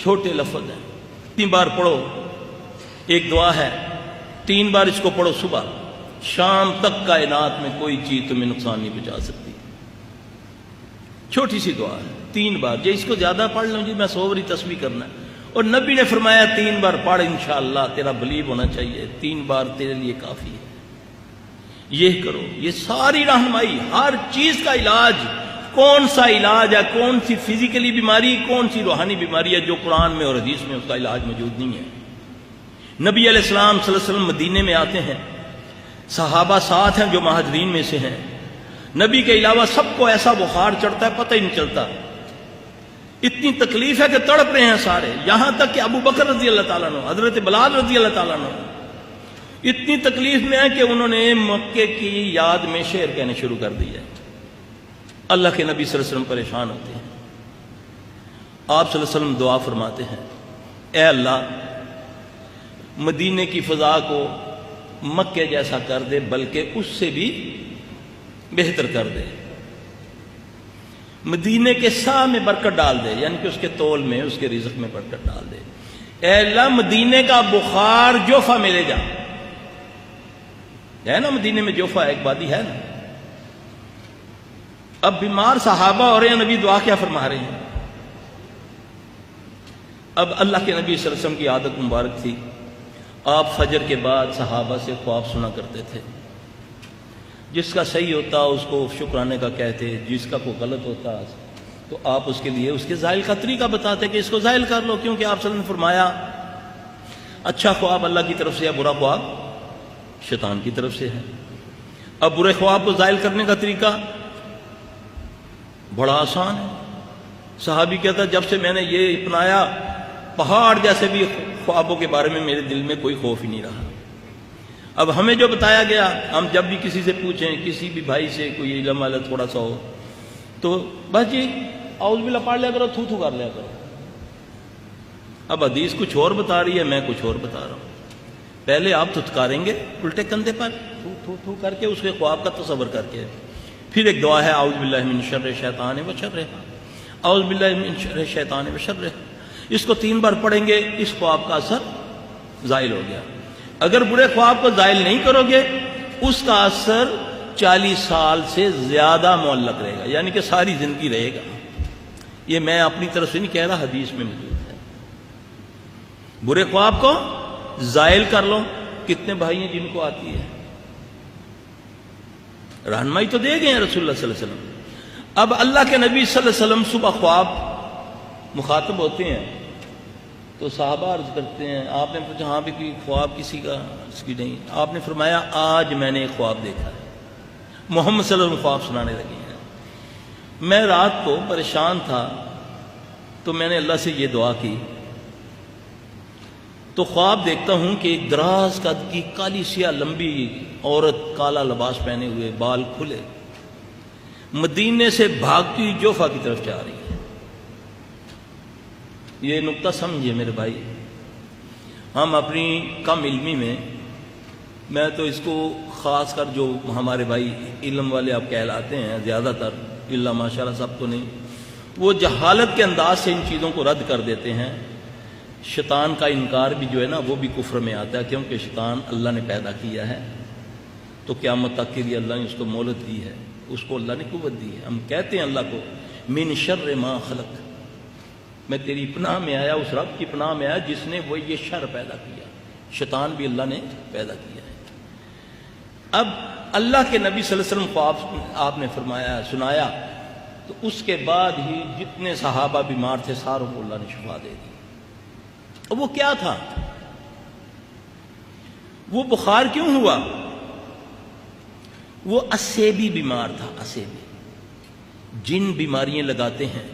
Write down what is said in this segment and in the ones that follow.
چھوٹے لفظ ہیں، 3 بار پڑھو، ایک دعا ہے، 3 بار اس کو پڑھو صبح شام تک، کائنات میں کوئی چیز تمہیں نقصان نہیں پہنچا سکتی۔ چھوٹی سی دعا ہے، 3 بار۔ جی اس کو زیادہ پڑھ لوں جی میں 100 باری تسبیح کرنا ہے، اور نبی نے فرمایا 3 بار پڑھ، انشاءاللہ تیرا بلیو ہونا چاہیے، 3 بار تیرے لیے کافی ہے۔ یہ کرو، یہ ساری رہنمائی، ہر چیز کا علاج، کون سا علاج ہے، کون سی فزیکلی بیماری، کون سی روحانی بیماری ہے جو قرآن میں اور حدیث میں اس کا علاج موجود نہیں ہے۔ نبی علیہ السلام صلی اللہ علیہ وسلم مدینے میں آتے ہیں، صحابہ ساتھ ہیں جو مہاجرین میں سے ہیں، نبی کے علاوہ سب کو ایسا بخار چڑھتا ہے پتہ ہی نہیں چلتا، اتنی تکلیف ہے کہ تڑپ رہے ہیں سارے، یہاں تک کہ ابو بکر رضی اللہ تعالیٰ عنہ، حضرت بلال رضی اللہ تعالیٰ عنہ اتنی تکلیف میں ہے کہ انہوں نے مکے کی یاد میں شعر کہنے شروع کر دی ہے۔ اللہ کے نبی صلی اللہ علیہ وسلم پریشان ہوتے ہیں، آپ صلی اللہ علیہ وسلم دعا فرماتے ہیں، اے اللہ مدینے کی فضا کو مکے جیسا کر دے، بلکہ اس سے بھی بہتر کر دے، مدینے کے سا میں برکت ڈال دے، یعنی کہ اس کے تول میں، اس کے رزق میں برکت ڈال دے۔ اے اللہ مدینے کا بخار جوفہ میں لے جا، ہے نا مدینے میں جوفہ ایک وادی ہے نا۔ اب بیمار صحابہ ہو رہے ہیں، نبی دعا کیا فرما رہے ہیں؟ اب اللہ کے نبی صلی اللہ علیہ وسلم کی عادت مبارک تھی، آپ فجر کے بعد صحابہ سے خواب سنا کرتے تھے، جس کا صحیح ہوتا اس کو شکرانے کا کہتے، جس کا کوئی غلط ہوتا تو آپ اس کے لیے اس کے زائل کا طریقہ بتاتے کہ اس کو زائل کر لو، کیونکہ آپ صلی اللہ علیہ وسلم نے فرمایا اچھا خواب اللہ کی طرف سے ہے، برا خواب شیطان کی طرف سے ہے۔ اب برے خواب کو زائل کرنے کا طریقہ بڑا آسان ہے۔ صحابی کہتا جب سے میں نے یہ اپنایا پہاڑ جیسے بھی خوابوں کے بارے میں میرے دل میں کوئی خوف ہی نہیں رہا۔ اب ہمیں جو بتایا گیا، ہم جب بھی کسی سے پوچھیں، کسی بھی بھائی سے کوئی علم والا تھوڑا سا ہو تو بس جی اعوذ باللہ پڑھ لیا کرو، تھو تھو کر لیا کرو۔ اب حدیث کچھ اور بتا رہی ہے، میں کچھ اور بتا رہا ہوں۔ پہلے آپ تھتکاریں گے الٹے کندھے پر تھو تھو تھو کر کے، اس کے خواب کا تصور کر کے، پھر ایک دعا ہے اعوذ باللہ من شر الشیطان وشرہ، اعوذ باللہ من شر الشیطان وشرہ، اس کو 3 بار پڑھیں گے، اس خواب کا اثر زائل ہو گیا۔ اگر برے خواب کو زائل نہیں کرو گے، اس کا اثر 40 سال سے زیادہ معلق رہے گا، یعنی کہ ساری زندگی رہے گا۔ یہ میں اپنی طرف سے نہیں کہہ رہا، حدیث میں موجود ہے۔ برے خواب کو زائل کر لو۔ کتنے بھائی ہیں جن کو آتی ہے؟ رہنمائی تو دے گئے ہیں رسول اللہ صلی اللہ علیہ وسلم۔ اب اللہ کے نبی صلی اللہ علیہ وسلم صبح خواب مخاطب ہوتے ہیں تو صحابہ عرض کرتے ہیں، آپ نے پوچھا ہاں بھی کوئی خواب کسی کا؟ اس کی نہیں۔ آپ نے فرمایا آج میں نے ایک خواب دیکھا ہے۔ محمد صلی اللہ علیہ وسلم خواب سنانے لگے ہیں۔ میں رات کو پریشان تھا تو میں نے اللہ سے یہ دعا کی، تو خواب دیکھتا ہوں کہ ایک دراز قد کی کالی سیاہ لمبی عورت، کالا لباس پہنے ہوئے، بال کھلے، مدینے سے بھاگتی ہوئی جوفہ کی طرف جا رہی ہے۔ یہ نقطہ سمجھیے میرے بھائی، ہم اپنی کم علمی میں تو اس کو خاص کر جو ہمارے بھائی علم والے آپ کہلاتے ہیں، زیادہ تر اللہ ماشاءاللہ سب تو نہیں، وہ جہالت کے انداز سے ان چیزوں کو رد کر دیتے ہیں۔ شیطان کا انکار بھی جو ہے نا وہ بھی کفر میں آتا ہے، کیونکہ شیطان اللہ نے پیدا کیا ہے تو قیامت تک کے لیے اللہ نے اس کو مہلت دی ہے، اس کو اللہ نے قوت دی ہے۔ ہم کہتے ہیں اللہ کو من شر ما خلق، میں تیری پناہ میں آیا، اس رب کی پناہ میں آیا جس نے وہ یہ شر پیدا کیا۔ شیطان بھی اللہ نے پیدا کیا ہے۔ اب اللہ کے نبی صلی اللہ علیہ وسلم کو آپ نے فرمایا، سنایا، تو اس کے بعد ہی جتنے صحابہ بیمار تھے ساروں کو اللہ نے شفا دے دی۔ اب وہ کیا تھا؟ وہ بخار کیوں ہوا؟ وہ اسیبی بیمار تھا۔ اسیبی جن بیماریاں لگاتے ہیں،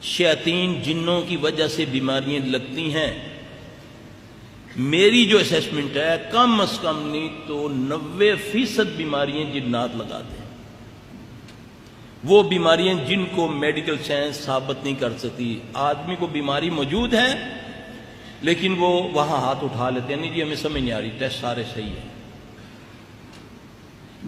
شیاطین جنوں کی وجہ سے بیماریاں لگتی ہیں۔ میری جو اسیسمنٹ ہے کم از کم نہیں تو 90% بیماریاں جنات لگاتے ہیں۔ وہ بیماریاں جن کو میڈیکل سائنس ثابت نہیں کر سکتی۔ آدمی کو بیماری موجود ہے لیکن وہ وہاں ہاتھ اٹھا لیتے ہیں، نہیں جی ہمیں سمجھ نہیں آ رہی، ٹیسٹ سارے صحیح ہیں۔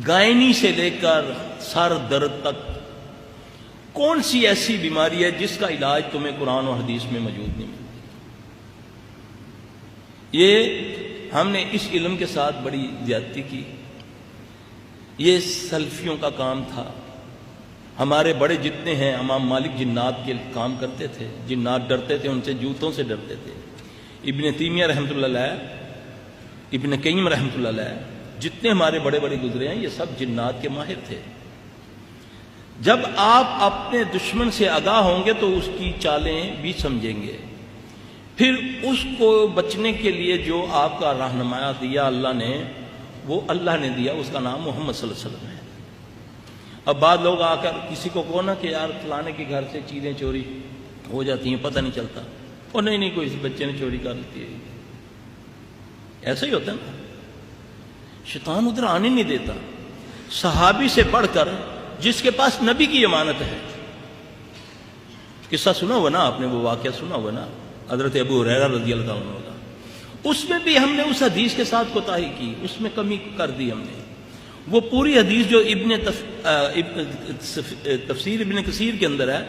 گائنی سے لے کر سر درد تک کون سی ایسی بیماری ہے جس کا علاج تمہیں قرآن و حدیث میں موجود نہیں ملتا؟ یہ ہم نے اس علم کے ساتھ بڑی زیادتی کی. یہ سلفیوں کا کام تھا. ہمارے بڑے جتنے ہیں، امام مالک جنات کے کام کرتے تھے، جنات ڈرتے تھے ان سے، جوتوں سے ڈرتے تھے. ابن تیمیہ رحمۃ اللہ علیہ، ابن قیم رحمۃ اللہ علیہ، جتنے ہمارے بڑے بڑے گزرے ہیں یہ سب جنات کے ماہر تھے. جب آپ اپنے دشمن سے آگاہ ہوں گے تو اس کی چالیں بھی سمجھیں گے. پھر اس کو بچنے کے لیے جو آپ کا رہنما دیا اللہ نے، وہ اللہ نے دیا، اس کا نام محمد صلی اللہ علیہ وسلم ہے. اب بعض لوگ آ کر کسی کو کہو نا کہ یار فلانے کے گھر سے چیزیں چوری ہو جاتی ہیں، پتہ نہیں چلتا، اور نہیں کوئی اس بچے نے چوری کر لیتی ہے. ایسا ہی ہوتا ہے نا، شیطان ادھر آنے نہیں دیتا. صحابی سے بڑھ کر جس کے پاس نبی کی امانت ہے، قصہ سنا ہوا نا آپ نے، وہ واقعہ سنا ہوا نا حضرت ابو ہریرہ رضی اللہ عنہ کا. اس میں بھی ہم نے اس حدیث کے ساتھ کوتاہی کی، اس میں کمی کر دی ہم نے. وہ پوری حدیث جو تفسیر ابن کثیر کے اندر ہے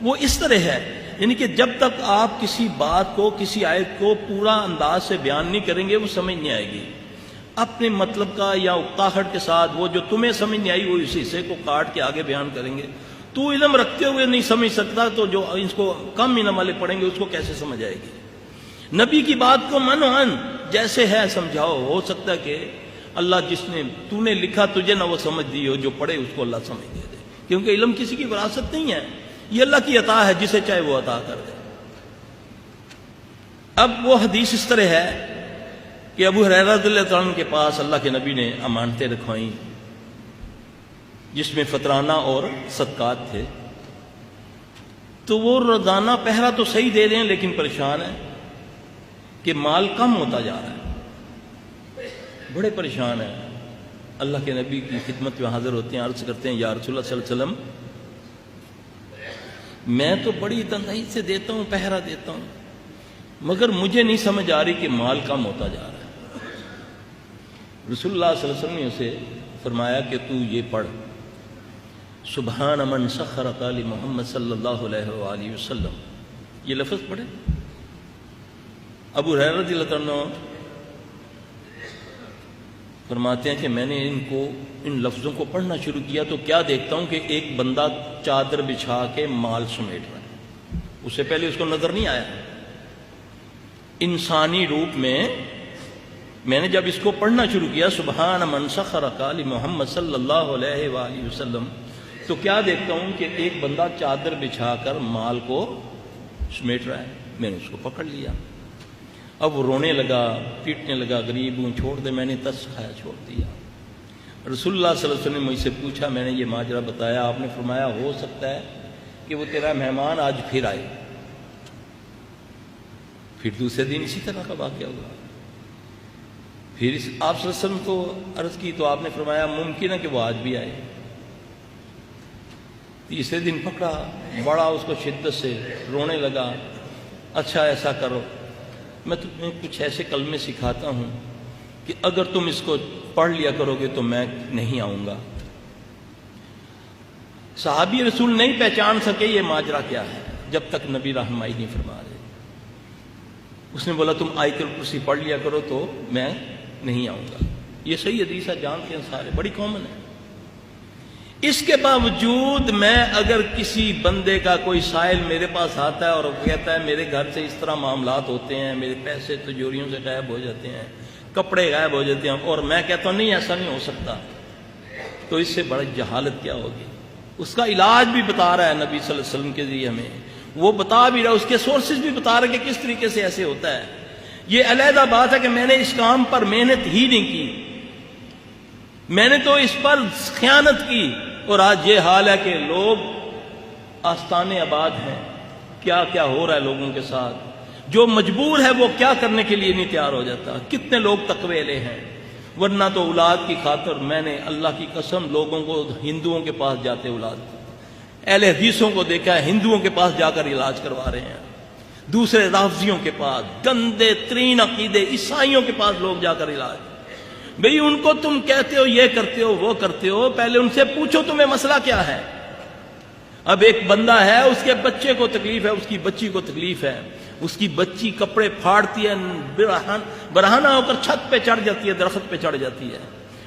وہ اس طرح ہے، یعنی کہ جب تک آپ کسی بات کو، کسی آیت کو پورا انداز سے بیان نہیں کریں گے وہ سمجھ نہیں آئے گی. اپنے مطلب کا یا اکتاہٹ کے ساتھ وہ جو تمہیں سمجھ نہیں آئی وہ اس حصے کو کاٹ کے آگے بیان کریں گے. تو علم رکھتے ہوئے نہیں سمجھ سکتا تو جو اس کو کم علم والے پڑھیں گے اس کو کیسے سمجھ آئے گی؟ نبی کی بات کو منعن جیسے ہے سمجھاؤ. ہو سکتا ہے کہ اللہ جس نے تو نے لکھا تجھے نہ وہ سمجھ دی ہو، جو پڑھے اس کو اللہ سمجھ دے دے، کیونکہ علم کسی کی وراثت نہیں ہے، یہ اللہ کی عطا ہے، جسے چاہے وہ عطا کر دے. اب وہ حدیث اس طرح ہے کہ ابو ہریرہ رضی اللہ عنہ کے پاس اللہ کے نبی نے امانتیں رکھوائیں جس میں فطرانہ اور صدقات تھے. تو وہ روزانہ پہرا تو صحیح دے رہے ہیں لیکن پریشان ہیں کہ مال کم ہوتا جا رہا ہے، بڑے پریشان ہیں. اللہ کے نبی کی خدمت میں حاضر ہوتے ہیں، عرض کرتے ہیں یا رسول اللہ صلی اللہ علیہ وسلم میں تو بڑی تنہائی سے دیتا ہوں، پہرا دیتا ہوں، مگر مجھے نہیں سمجھ آ رہی کہ مال کم ہوتا جا رہا ہے. رسول اللہ صلی اللہ علیہ وسلم نے اسے فرمایا کہ تو یہ پڑھ، سبحان من سخر قال محمد صلی اللہ علیہ وآلہ وسلم. یہ لفظ پڑھے. ابو ہریرہ رضی اللہ عنہ فرماتے ہیں کہ میں نے ان لفظوں کو پڑھنا شروع کیا تو کیا دیکھتا ہوں کہ ایک بندہ چادر بچھا کے مال سمیٹ رہا ہے. اس سے پہلے اس کو نظر نہیں آیا. انسانی روپ میں نے جب اس کو پڑھنا شروع کیا سبحان من سخر قال محمد صلی اللہ علیہ وآلہ وسلم، تو کیا دیکھتا ہوں کہ ایک بندہ چادر بچھا کر مال کو سمیٹ رہا ہے. میں نے اس کو پکڑ لیا. اب وہ رونے لگا، پیٹنے لگا، غریب ہوں چھوڑ دے. میں نے ترس کھایا، چھوڑ دیا. رسول اللہ صلی اللہ علیہ وسلم نے مجھ سے پوچھا، میں نے یہ ماجرا بتایا. آپ نے فرمایا ہو سکتا ہے کہ وہ تیرا مہمان آج پھر آئے. پھر دوسرے دن اسی طرح کا واقعہ ہوا. پھر آپ صلی اللہ علیہ وسلم کو عرض کی تو آپ نے فرمایا ممکن ہے کہ وہ آج بھی آئے. تیسرے دن پکڑا، بڑا اس کو شدت سے رونے لگا. اچھا ایسا کرو، میں تمہیں کچھ ایسے کلمے سکھاتا ہوں کہ اگر تم اس کو پڑھ لیا کرو گے تو میں نہیں آؤں گا. صحابی رسول نہیں پہچان سکے یہ ماجرا کیا ہے جب تک نبی رہنمائی نہیں فرما رہے. اس نے بولا تم آیت الکرسی پڑھ لیا کرو تو میں نہیں آؤں گا. یہ صحیح حدیث ہے، جانتے ہیں سارے، بڑی کامن ہے. اس کے باوجود میں اگر کسی بندے کا کوئی سائل میرے پاس آتا ہے اور وہ کہتا ہے میرے گھر سے اس طرح معاملات ہوتے ہیں، میرے پیسے تجوریوں سے غائب ہو جاتے ہیں، کپڑے غائب ہو جاتے ہیں، اور میں کہتا ہوں نہیں ایسا نہیں ہو سکتا، تو اس سے بڑی جہالت کیا ہوگی. اس کا علاج بھی بتا رہا ہے نبی صلی اللہ علیہ وسلم کے ذریعے ہمیں، وہ بتا بھی رہا ہے، اس کے سورسز بھی بتا رہا ہے کہ کس طریقے سے ایسے ہوتا ہے. یہ علیحدہ بات ہے کہ میں نے اس کام پر محنت ہی نہیں کی، میں نے تو اس پر خیانت کی، اور آج یہ حال ہے کہ لوگ آستانے آباد ہیں. کیا کیا ہو رہا ہے لوگوں کے ساتھ. جو مجبور ہے وہ کیا کرنے کے لیے نہیں تیار ہو جاتا. کتنے لوگ تقوی لے ہیں، ورنہ تو اولاد کی خاطر میں نے اللہ کی قسم لوگوں کو ہندوؤں کے پاس جاتے، اولاد اہل حدیثوں کو دیکھا ہے ہندوؤں کے پاس جا کر علاج کروا رہے ہیں، دوسرے رافضیوں کے پاس، گندے ترین عقیدے عیسائیوں کے پاس لوگ جا کر علاج. بھئی ان کو تم کہتے ہو یہ کرتے ہو وہ کرتے ہو، پہلے ان سے پوچھو تمہیں مسئلہ کیا ہے. اب ایک بندہ ہے، اس کے بچے کو تکلیف ہے، اس کی بچی کو تکلیف ہے، اس کی بچی کپڑے پھاڑتی ہے، برہنہ ہو کر چھت پہ چڑھ جاتی ہے، درخت پہ چڑھ جاتی ہے،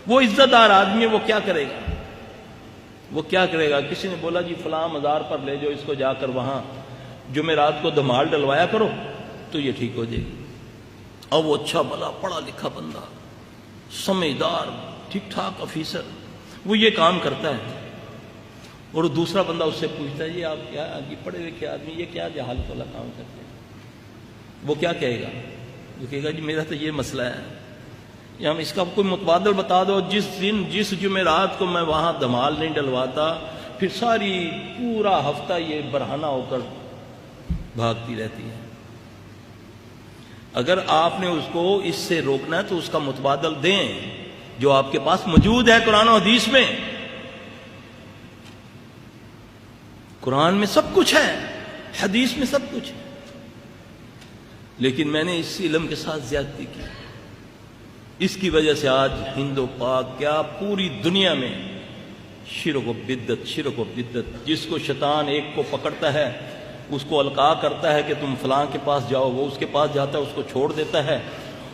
وہ عزت دار آدمی ہے، وہ کیا کرے گا؟ وہ کیا کرے گا؟ کسی نے بولا جی فلاں مزار پر لے جاؤ اس کو، جا کر وہاں جمعرات کو دھمال ڈلوایا کرو تو یہ ٹھیک ہو جائے گی۔ اور وہ اچھا بھلا پڑھا لکھا بندہ، سمجھدار، ٹھیک ٹھاک افیسر، وہ یہ کام کرتا ہے، اور دوسرا بندہ اس سے پوچھتا ہے یہ آپ کیا پڑھے لکھے آدمی یہ کیا جہالت والا کام کرتے ہیں؟ وہ کیا کہے گا؟ وہ کہے گا جی میرا تو یہ مسئلہ ہے، یا ہم اس کا کوئی متبادل بتا دو، جس جمعرات کو میں وہاں دھمال نہیں ڈلواتا، پھر ساری پورا ہفتہ یہ برہنہ ہو کر بھاگتی رہتی ہے۔ اگر آپ نے اس کو اس سے روکنا ہے تو اس کا متبادل دیں جو آپ کے پاس موجود ہے قرآن و حدیث میں۔ قرآن میں سب کچھ ہے، حدیث میں سب کچھ ہے، لیکن میں نے اس علم کے ساتھ زیادتی کی۔ اس کی وجہ سے آج ہند و پاک کیا پوری دنیا میں شرک و بدعت، جس کو شیطان ایک کو پکڑتا ہے اس کو القاء کرتا ہے کہ تم فلاں کے پاس جاؤ، وہ اس کے پاس جاتا ہے، اس کو چھوڑ دیتا ہے۔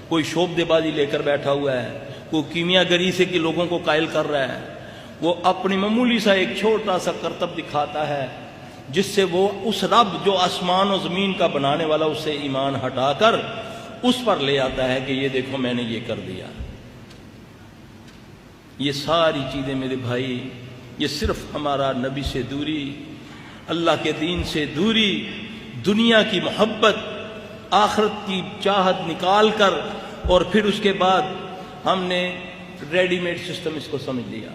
کوئی شعبدے بازی لے کر بیٹھا ہوا ہے، کوئی کیمیا گری سے کہ لوگوں کو قائل کر رہا ہے، وہ اپنی معمولی سا ایک چھوٹا سا کرتب دکھاتا ہے جس سے وہ اس رب جو آسمان و زمین کا بنانے والا اس سے ایمان ہٹا کر اس پر لے آتا ہے کہ یہ دیکھو میں نے یہ کر دیا۔ یہ ساری چیزیں میرے بھائی، یہ صرف ہمارا نبی سے دوری، اللہ کے دین سے دوری، دنیا کی محبت، آخرت کی چاہت نکال کر، اور پھر اس کے بعد ہم نے ریڈی میڈ سسٹم اس کو سمجھ لیا۔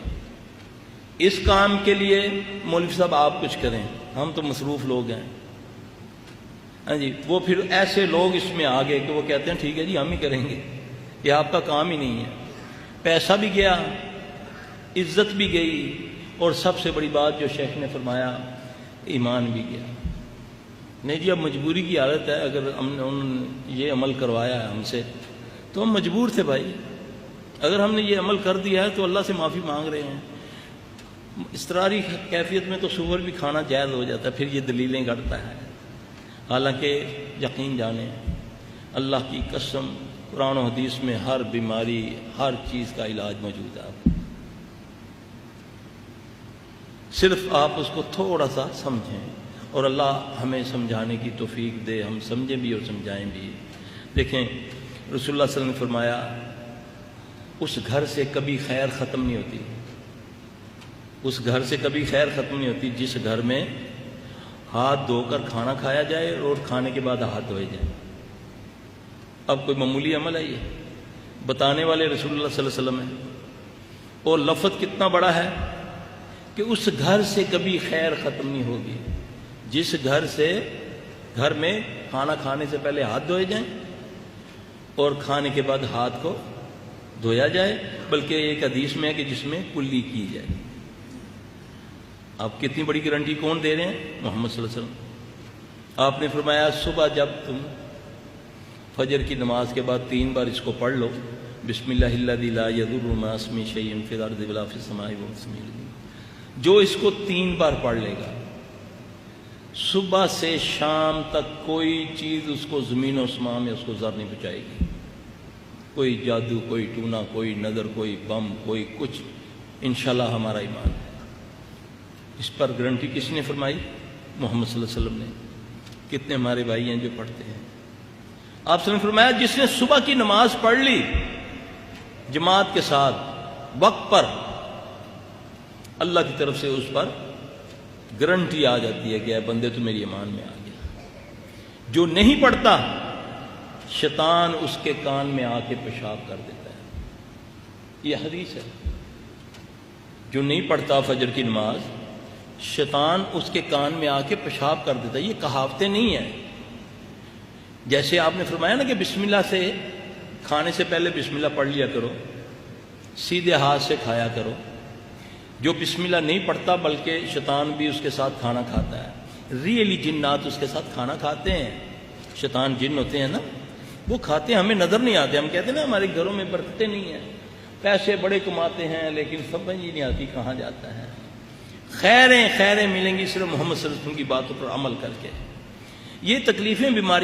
اس کام کے لیے مولوی صاحب آپ کچھ کریں، ہم تو مصروف لوگ ہیں، ہاں جی، وہ پھر ایسے لوگ اس میں آگے کہ وہ کہتے ہیں ٹھیک ہے جی ہم ہی کریں گے، یہ آپ کا کام ہی نہیں ہے۔ پیسہ بھی گیا، عزت بھی گئی، اور سب سے بڑی بات جو شیخ نے فرمایا ایمان بھی گیا۔ نہیں جی اب مجبوری کی حالت ہے، اگر ہم نے انہوں نے یہ عمل کروایا ہے ہم سے تو ہم مجبور تھے بھائی، اگر ہم نے یہ عمل کر دیا ہے تو اللہ سے معافی مانگ رہے ہیں۔ اضطراری کیفیت میں تو سور بھی کھانا جائز ہو جاتا ہے، پھر یہ دلیلیں گڑتا ہے، حالانکہ یقین جانیں اللہ کی قسم قرآن و حدیث میں ہر بیماری ہر چیز کا علاج موجود ہے، صرف آپ اس کو تھوڑا سا سمجھیں، اور اللہ ہمیں سمجھانے کی توفیق دے، ہم سمجھیں بھی اور سمجھائیں بھی۔ دیکھیں رسول اللہ صلی اللہ علیہ وسلم نے فرمایا اس گھر سے کبھی خیر ختم نہیں ہوتی، اس گھر سے کبھی خیر ختم نہیں ہوتی جس گھر میں ہاتھ دھو کر کھانا کھایا جائے اور کھانے کے بعد ہاتھ دھوئے جائیں۔ اب کوئی معمولی عمل ہے یہ؟ بتانے والے رسول اللہ صلی اللہ علیہ وسلم ہیں، اور لفظ کتنا بڑا ہے کہ اس گھر سے کبھی خیر ختم نہیں ہوگی جس گھر میں کھانا کھانے سے پہلے ہاتھ دھوئے جائیں اور کھانے کے بعد ہاتھ کو دھویا جائے، بلکہ ایک حدیث میں ہے کہ جس میں کلی کی جائے۔ آپ کتنی بڑی گارنٹی کون دے رہے ہیں؟ محمد صلی اللہ علیہ وسلم۔ آپ نے فرمایا صبح جب تم فجر کی نماز کے بعد 3 بار اس کو پڑھ لو، بسم اللہ الذی لا یضر مع اسمہ شیء فی الارض ولا فی السماء وهو السمیع العلیم، جو اس کو 3 بار پڑھ لے گا، صبح سے شام تک کوئی چیز اس کو زمین و اسمان میں اس کو ضر نہیں پہنچائے گی، کوئی جادو، کوئی ٹونا، کوئی نظر، کوئی بم، کوئی کچھ، انشاءاللہ ہمارا ایمان ہے۔ اس پر گارنٹی کس نے فرمائی؟ محمد صلی اللہ علیہ وسلم نے۔ کتنے ہمارے بھائی ہیں جو پڑھتے ہیں؟ آپ نے فرمایا جس نے صبح کی نماز پڑھ لی جماعت کے ساتھ وقت پر، اللہ کی طرف سے اس پر گارنٹی آ جاتی ہے کہ اے بندے تو میری ایمان میں آ گیا۔ جو نہیں پڑھتا شیطان اس کے کان میں آ کے پیشاب کر دیتا ہے، یہ حدیث ہے۔ جو نہیں پڑھتا فجر کی نماز، شیطان اس کے کان میں آ کے پیشاب کر دیتا ہے۔ یہ کہاوتیں نہیں ہیں، جیسے آپ نے فرمایا نا کہ بسم اللہ سے کھانے سے پہلے بسم اللہ پڑھ لیا کرو، سیدھے ہاتھ سے کھایا کرو۔ جو بسم اللہ نہیں پڑھتا بلکہ شیطان بھی اس کے ساتھ کھانا کھاتا ہے، ریئلی جنات اس کے ساتھ کھانا کھاتے ہیں، شیطان جن ہوتے ہیں نا وہ کھاتے ہیں، ہمیں نظر نہیں آتے۔ ہم کہتے ہیں نا ہمارے گھروں میں برکتیں نہیں ہیں، پیسے بڑے کماتے ہیں لیکن سمجھ ہی نہیں آتی کہاں جاتا ہے، خیریں خیریں ملیں گی صرف محمد صلی اللہ علیہ وسلم کی باتوں پر عمل کر کے. یہ تکلیفیں بیماریاں